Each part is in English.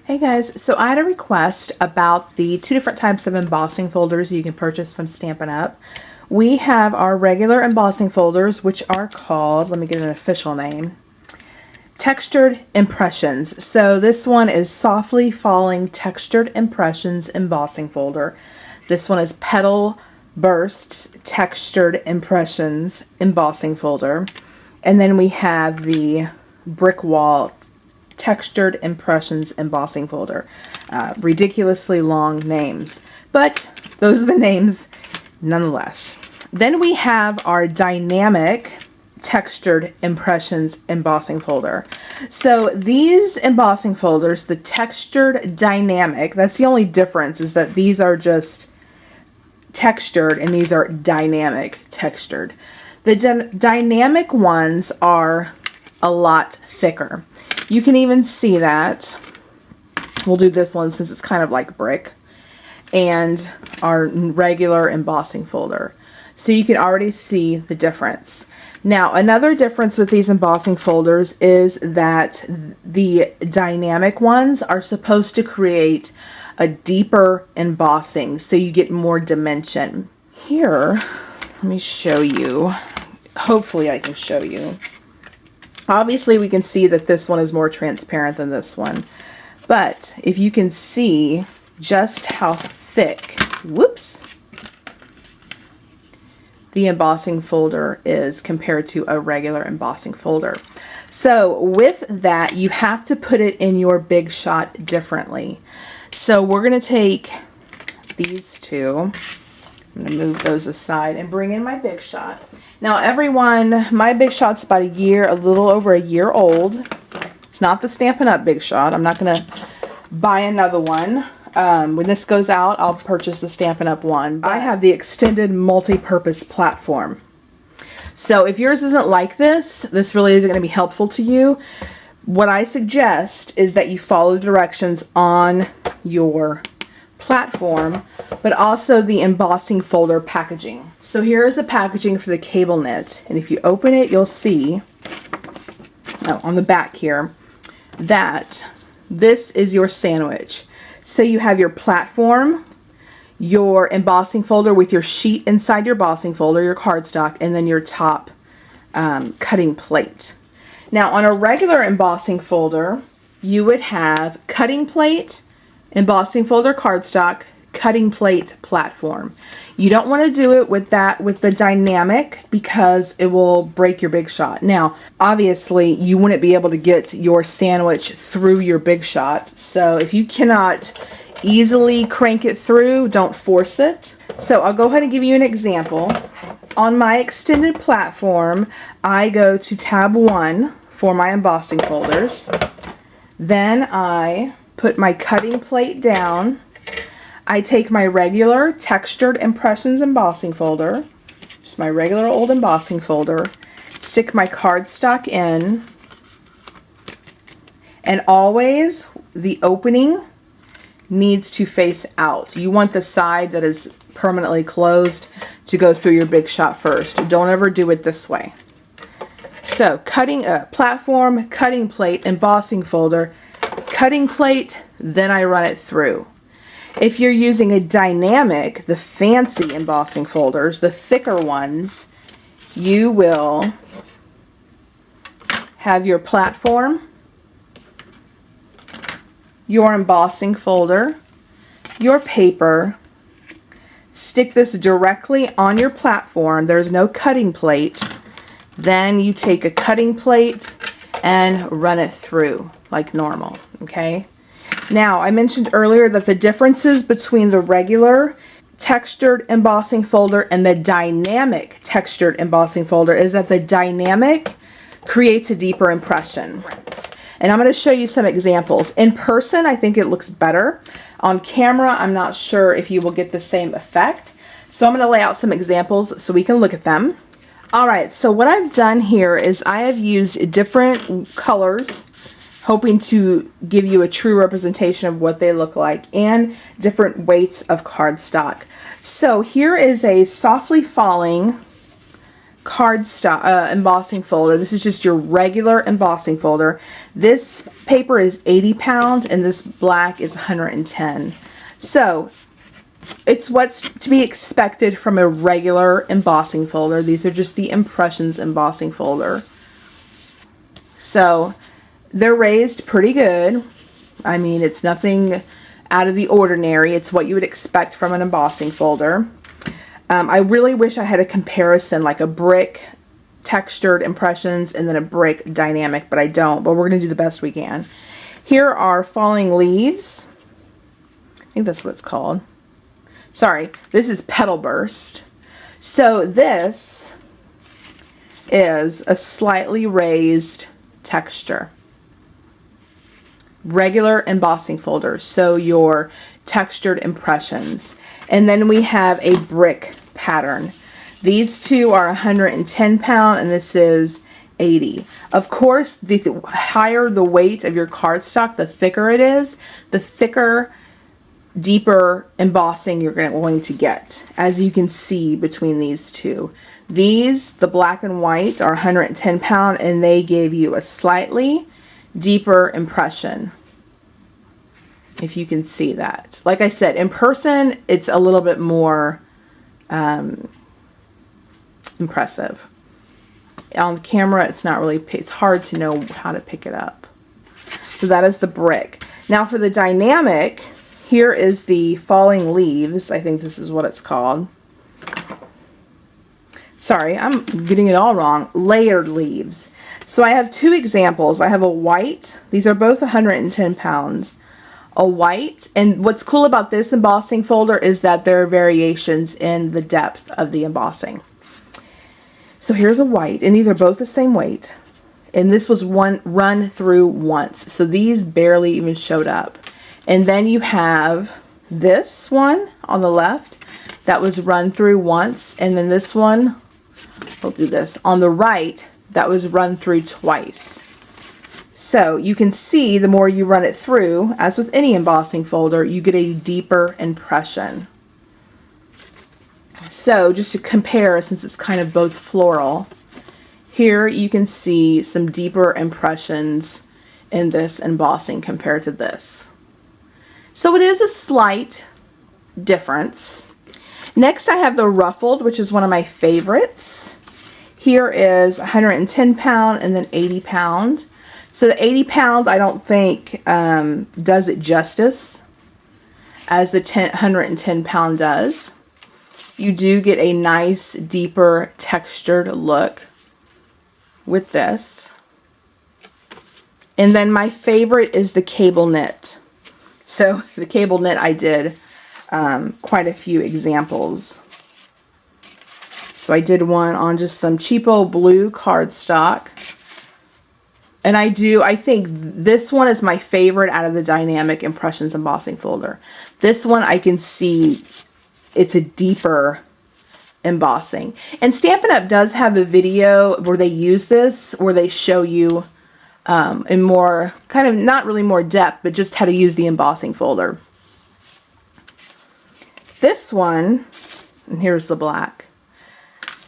Hey guys, so I had a request about the two different types of embossing folders you can purchase from Stampin' Up. We have our regular embossing folders, which are called, let me get an official name, Textured Impressions. So this one is Softly Falling Textured Impressions Embossing Folder. This one is Petal Bursts Textured Impressions Embossing Folder. And then we have the Brick Wall Textured Impressions Embossing Folder. Ridiculously long names, but those are the names nonetheless. Then we have our Dynamic Textured Impressions Embossing Folder. So these embossing folders, the Textured Dynamic, that's the only difference, is that these are just textured and these are dynamic textured. The dynamic ones are a lot thicker. You can even see that. We'll do this one since it's kind of like brick. And our regular embossing folder. So you can already see the difference. Now, another difference with these embossing folders is that the dynamic ones are supposed to create a deeper embossing, so you get more dimension. Here, let me show you. Hopefully I can show you. Obviously we can see that this one is more transparent than this one, but if you can see just how thick, whoops, the embossing folder is compared to a regular embossing folder. So with that, you have to put it in your Big Shot differently. So we're going to take these two. I'm going to move those aside and bring in my Big Shot. Now everyone, my Big Shot's about a little over a year old. It's not the Stampin' Up! Big Shot. I'm not going to buy another one. When this goes out, I'll purchase the Stampin' Up! One. I have the extended multi-purpose platform. So if yours isn't like this really isn't going to be helpful to you. What I suggest is that you follow the directions on your platform, but also the embossing folder packaging. So here is the packaging for the cable knit, and if you open it, you'll see on the back here that this is your sandwich. So you have your platform, your embossing folder with your sheet inside your embossing folder, your cardstock, and then your top cutting plate. Now on a regular embossing folder, you would have cutting plate, embossing folder cardstock, cutting plate platform. You don't want to do it with the dynamic because it will break your Big Shot. Now, obviously, you wouldn't be able to get your sandwich through your Big Shot. So if you cannot easily crank it through, don't force it. So I'll go ahead and give you an example. On my extended platform, I go to tab 1 for my embossing folders. Then I put my cutting plate down. I take my regular Textured Impressions embossing folder, just my regular old embossing folder, stick my cardstock in, and always the opening needs to face out. You want the side that is permanently closed to go through your Big Shot first. Don't ever do it this way. So cutting platform, cutting plate, embossing folder, cutting plate, then I run it through. If you're using a dynamic, the fancy embossing folders, the thicker ones, you will have your platform, your embossing folder, your paper, stick this directly on your platform. There's no cutting plate. Then you take a cutting plate and run it through like normal, okay? Now, I mentioned earlier that the differences between the regular textured embossing folder and the dynamic textured embossing folder is that the dynamic creates a deeper impression. And I'm going to show you some examples. In person, I think it looks better. On camera, I'm not sure if you will get the same effect. So I'm going to lay out some examples so we can look at them. Alright, so what I've done here is I have used different colors, hoping to give you a true representation of what they look like, and different weights of cardstock. So here is a softly falling embossing folder. This is just your regular embossing folder. This paper is 80 pounds and this black is 110. So it's what's to be expected from a regular embossing folder. These are just the Impressions embossing folder. So they're raised pretty good. I mean, it's nothing out of the ordinary. It's what you would expect from an embossing folder. I really wish I had a comparison, like a brick textured Impressions and then a brick dynamic, but I don't. But we're going to do the best we can. Here are Falling Leaves. I think that's what it's called. Sorry, this is Petal Burst. So this is a slightly raised texture. Regular embossing folder, so your textured Impressions. And then we have a brick pattern. These two are 110 pound and this is 80. Of course, the higher the weight of your cardstock, the thicker it is, the thicker, deeper embossing you're going to get, as you can see between these two. These, the black and white, are 110 pound and they gave you a slightly deeper impression, if you can see that. Like I said, in person it's a little bit more impressive. On camera it's not really, it's hard to know how to pick it up. So that is the brick. Now for the dynamic, here is the Falling Leaves. I think this is what it's called. Sorry, I'm getting it all wrong. Layered Leaves. So I have two examples. I have a white. These are both 110 pounds. A white, and what's cool about this embossing folder is that there are variations in the depth of the embossing. So here's a white, and these are both the same weight. And this was run through once. So these barely even showed up. And then you have this one on the left that was run through once, and then this one, we'll do this, on the right that was run through twice. So you can see the more you run it through, as with any embossing folder, you get a deeper impression. So just to compare, since it's kind of both floral, here you can see some deeper impressions in this embossing compared to this. So it is a slight difference. Next I have the Ruffled, which is one of my favorites. Here is 110 pound and then 80 pound. So the 80 pound I don't think does it justice as the 110 pound does. You do get a nice deeper textured look with this. And then my favorite is the cable knit. So the cable knit I did quite a few examples. So I did one on just some cheapo blue cardstock. And I think this one is my favorite out of the Dynamic Impressions embossing folder. This one I can see it's a deeper embossing. And Stampin' Up! Does have a video where they use this, where they show you in more, kind of not really more depth, but just how to use the embossing folder. This one, and here's the black.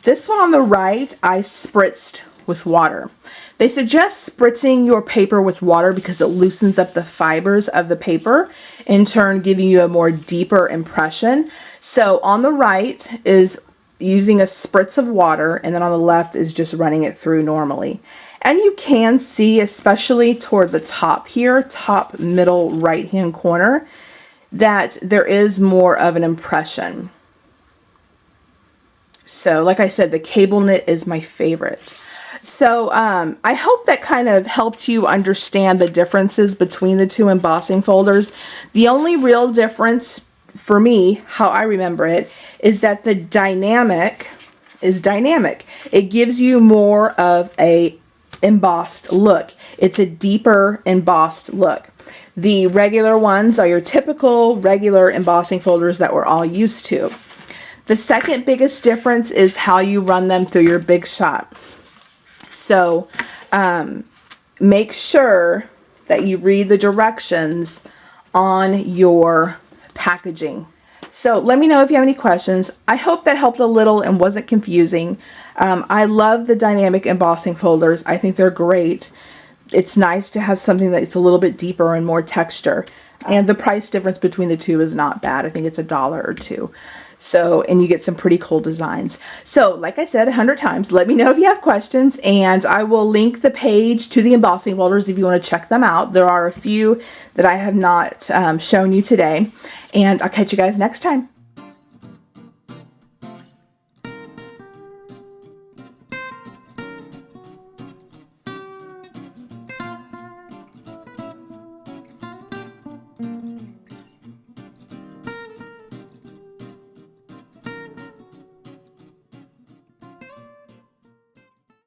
This one on the right, I spritzed with water. They suggest spritzing your paper with water because it loosens up the fibers of the paper, in turn giving you a more deeper impression. So on the right is using a spritz of water, and then on the left is just running it through normally. And you can see, especially toward the top here, top middle right hand corner, that there is more of an impression. So like I said, the cable knit is my favorite. So I hope that kind of helped you understand the differences between the two embossing folders. The only real difference for me, how I remember it, is that the Dynamic is dynamic. It gives you more of a embossed look. It's a deeper embossed look. The regular ones are your typical regular embossing folders that we're all used to. The second biggest difference is how you run them through your Big Shot. So make sure that you read the directions on your packaging. So let me know if you have any questions. I hope that helped a little and wasn't confusing. I love the dynamic embossing folders. I think they're great. It's nice to have something that's a little bit deeper and more texture. And the price difference between the two is not bad. I think it's $1 or $2. So, and you get some pretty cool designs. So, like I said 100 times, let me know if you have questions, and I will link the page to the embossing folders if you want to check them out. There are a few that I have not shown you today, and I'll catch you guys next time.